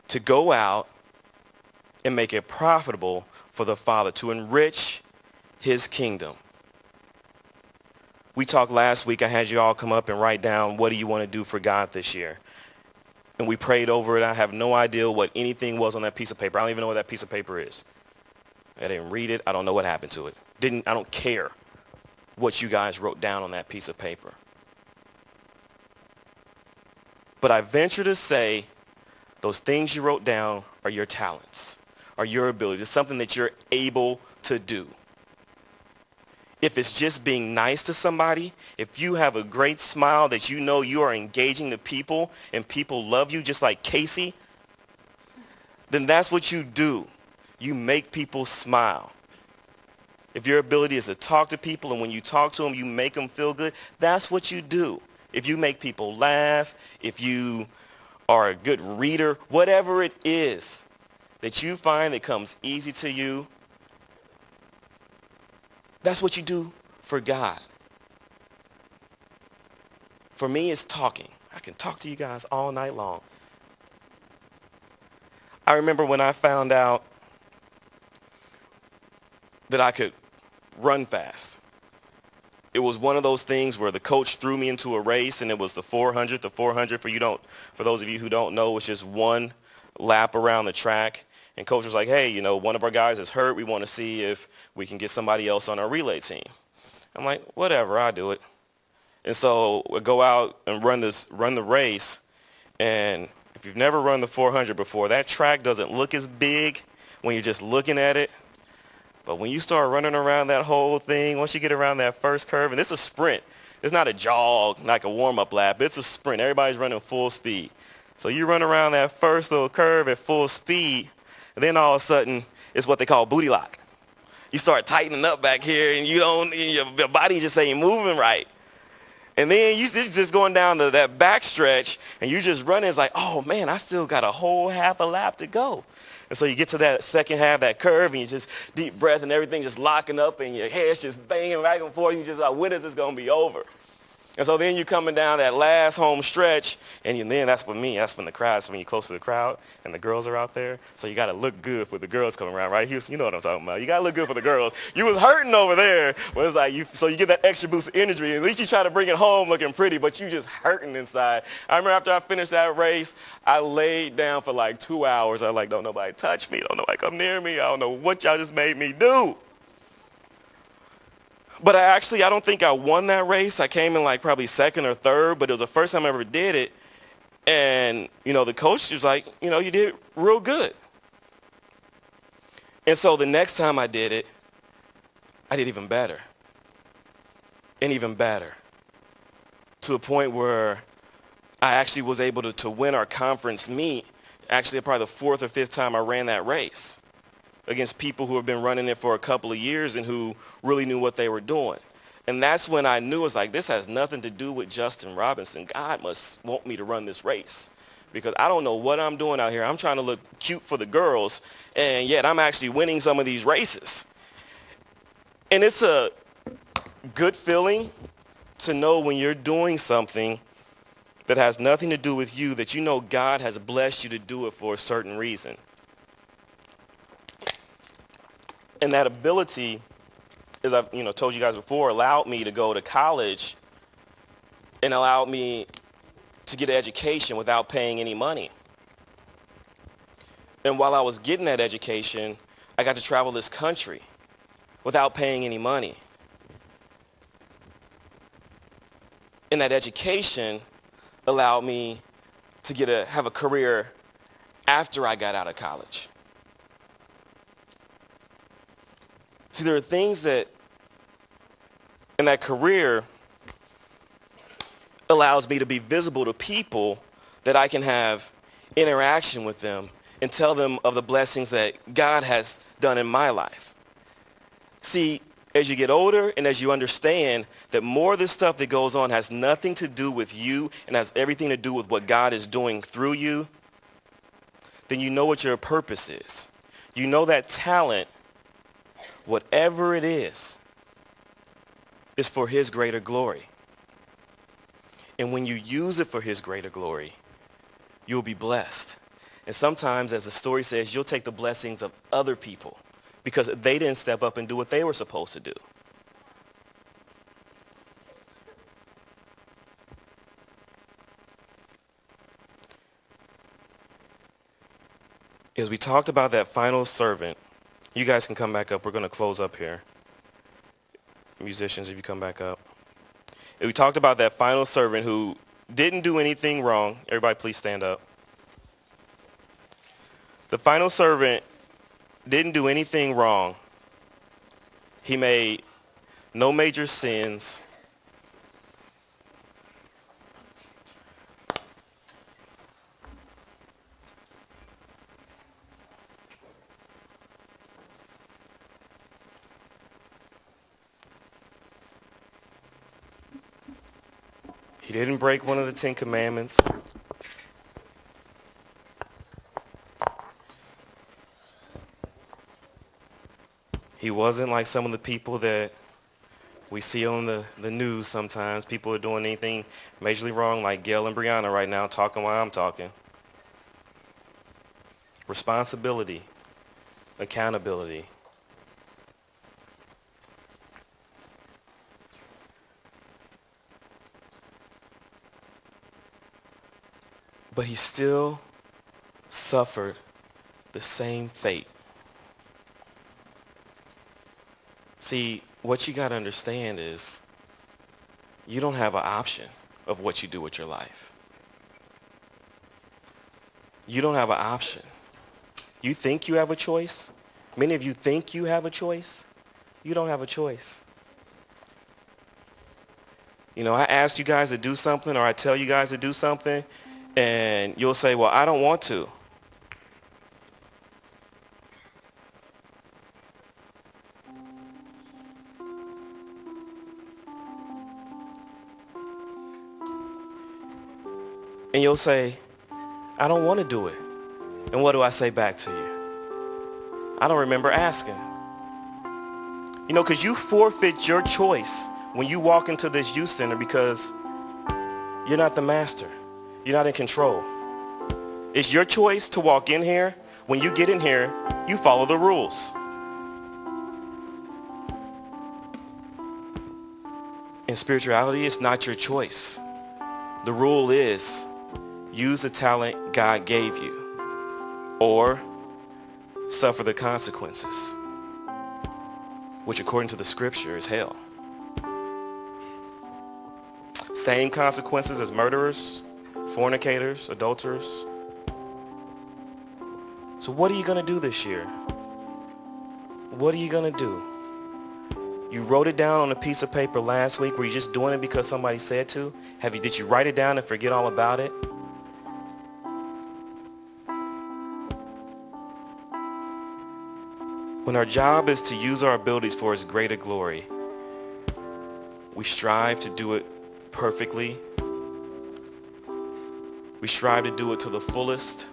to go out and make it profitable for the Father, to enrich his kingdom. We talked last week, I had you all come up and write down, what do you want to do for God this year? And we prayed over it. I have no idea what anything was on that piece of paper. I don't even know what that piece of paper is. I didn't read it. I don't know what happened to it. I don't care what you guys wrote down on that piece of paper. But I venture to say those things you wrote down are your talents, are your abilities. It's something that you're able to do. If it's just being nice to somebody, if you have a great smile that you know you are engaging the people and people love you just like Casey, then that's what you do. You make people smile. If your ability is to talk to people and when you talk to them, you make them feel good, that's what you do. If you make people laugh, if you are a good reader, whatever it is that you find that comes easy to you, that's what you do for God. For me, it's talking. I can talk to you guys all night long. I remember when I found out that I could run fast. It was one of those things where the coach threw me into a race, and it was the 400. The 400, for those of you who don't know, was just one lap around the track. And coach was like, hey, one of our guys is hurt. We want to see if we can get somebody else on our relay team. I'm like, whatever, I'll do it. And so we go out and run the race. And if you've never run the 400 before, that track doesn't look as big when you're just looking at it. But when you start running around that whole thing, once you get around that first curve, and it's a sprint. It's not a jog, like a warm-up lap. It's a sprint. Everybody's running full speed. So you run around that first little curve at full speed, and then all of a sudden, it's what they call booty lock. You start tightening up back here, and your body just ain't moving right. And then you're just going down to that back stretch, and you just running. It's like, oh, man, I still got a whole half a lap to go. And so you get to that second half, that curve, and you just deep breath, and everything just locking up, and your head's just banging back and forth. And you just like, when is this going to be over? And so then you're coming down that last home stretch, and then that's when the crowd's when you're close to the crowd, and the girls are out there. So you got to look good for the girls coming around, right? Houston, you know what I'm talking about. You got to look good for the girls. You was hurting over there, but it's like so you get that extra boost of energy. At least you try to bring it home looking pretty, but you just hurting inside. I remember after I finished that race, I laid down for like 2 hours. I was like, don't nobody touch me. Don't nobody come near me. I don't know what y'all just made me do. But I don't think I won that race. I came in like probably second or third, but it was the first time I ever did it. And, the coach was like, you did real good. And so the next time I did it, I did even better. And even better. To the point where I actually was able to win our conference meet, actually probably the fourth or fifth time I ran that race, against people who have been running it for a couple of years and who really knew what they were doing. And that's when I knew, it's like, this has nothing to do with Justin Robinson. God must want me to run this race because I don't know what I'm doing out here. I'm trying to look cute for the girls, and yet I'm actually winning some of these races. And it's a good feeling to know when you're doing something that has nothing to do with you, that you know God has blessed you to do it for a certain reason. And that ability, as I've told you guys before, allowed me to go to college and allowed me to get an education without paying any money. And while I was getting that education, I got to travel this country without paying any money. And that education allowed me to have a career after I got out of college. See, there are things that in that career allows me to be visible to people that I can have interaction with them and tell them of the blessings that God has done in my life. See, as you get older and as you understand that more of this stuff that goes on has nothing to do with you and has everything to do with what God is doing through you, then you know what your purpose is. You know that talent, whatever it is for his greater glory. And when you use it for his greater glory, you'll be blessed. And sometimes, as the story says, you'll take the blessings of other people because they didn't step up and do what they were supposed to do. As we talked about that final servant, you guys can come back up. We're going to close up here. Musicians, if you come back up. And we talked about that final servant who didn't do anything wrong. Everybody please stand up. The final servant didn't do anything wrong. He made no major sins. He didn't break one of the 10 Commandments. He wasn't like some of the people that we see on the news sometimes. People are doing anything majorly wrong, like Gail and Brianna right now talking while I'm talking. Responsibility, accountability. But he still suffered the same fate. See, what you got to understand is you don't have an option of what you do with your life. You don't have an option. You think you have a choice? Many of you think you have a choice. You don't have a choice. You know, I ask you guys to do something, or I tell you guys to do something, and you'll say, well, I don't want to. And you'll say, I don't want to do it. And what do I say back to you? I don't remember asking. You know, because you forfeit your choice when you walk into this youth center because you're not the master. You're not in control. It's your choice to walk in here. When you get in here, you follow the rules. In spirituality, it's not your choice. The rule is use the talent God gave you or suffer the consequences, which according to the scripture is hell. Same consequences as murderers, fornicators, adulterers. So what are you going to do this year? What are you going to do? You wrote it down on a piece of paper last week. Were you just doing it because somebody said to? Did you write it down and forget all about it? When our job is to use our abilities for his greater glory, we strive to do it perfectly. We strive to do it to the fullest.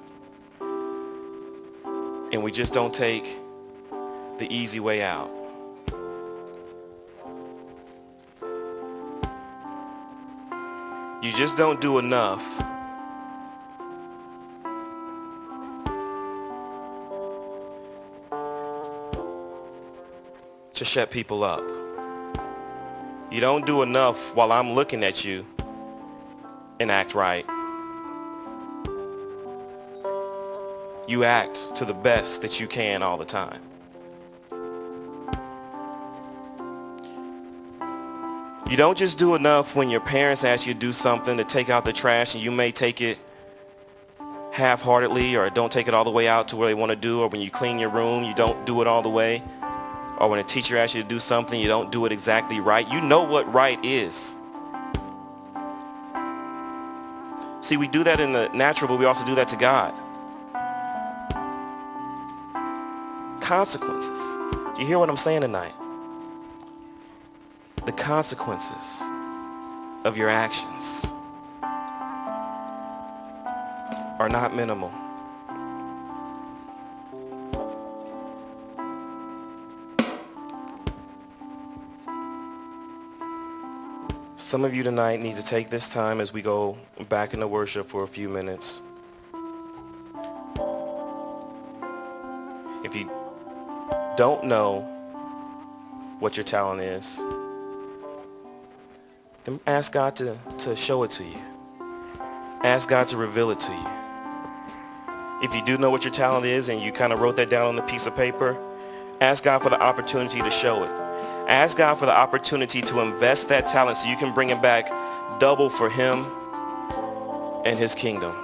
And we just don't take the easy way out. You just don't do enough to shut people up. You don't do enough while I'm looking at you and act right. You act to the best that you can all the time. You don't just do enough when your parents ask you to do something, to take out the trash, and you may take it half-heartedly or don't take it all the way out to where they want to do, or when you clean your room, you don't do it all the way, or when a teacher asks you to do something, you don't do it exactly right. You know what right is. See, we do that in the natural, but we also do that to God. Consequences. Do you hear what I'm saying tonight? The consequences of your actions are not minimal. Some of you tonight need to take this time as we go back into worship for a few minutes If you don't know what your talent is, then ask God to show it to you. Ask God to reveal it to you. If you do know what your talent is and you kind of wrote that down on a piece of paper, ask God for the opportunity to show it. Ask God for the opportunity to invest that talent so you can bring it back double for him and his kingdom.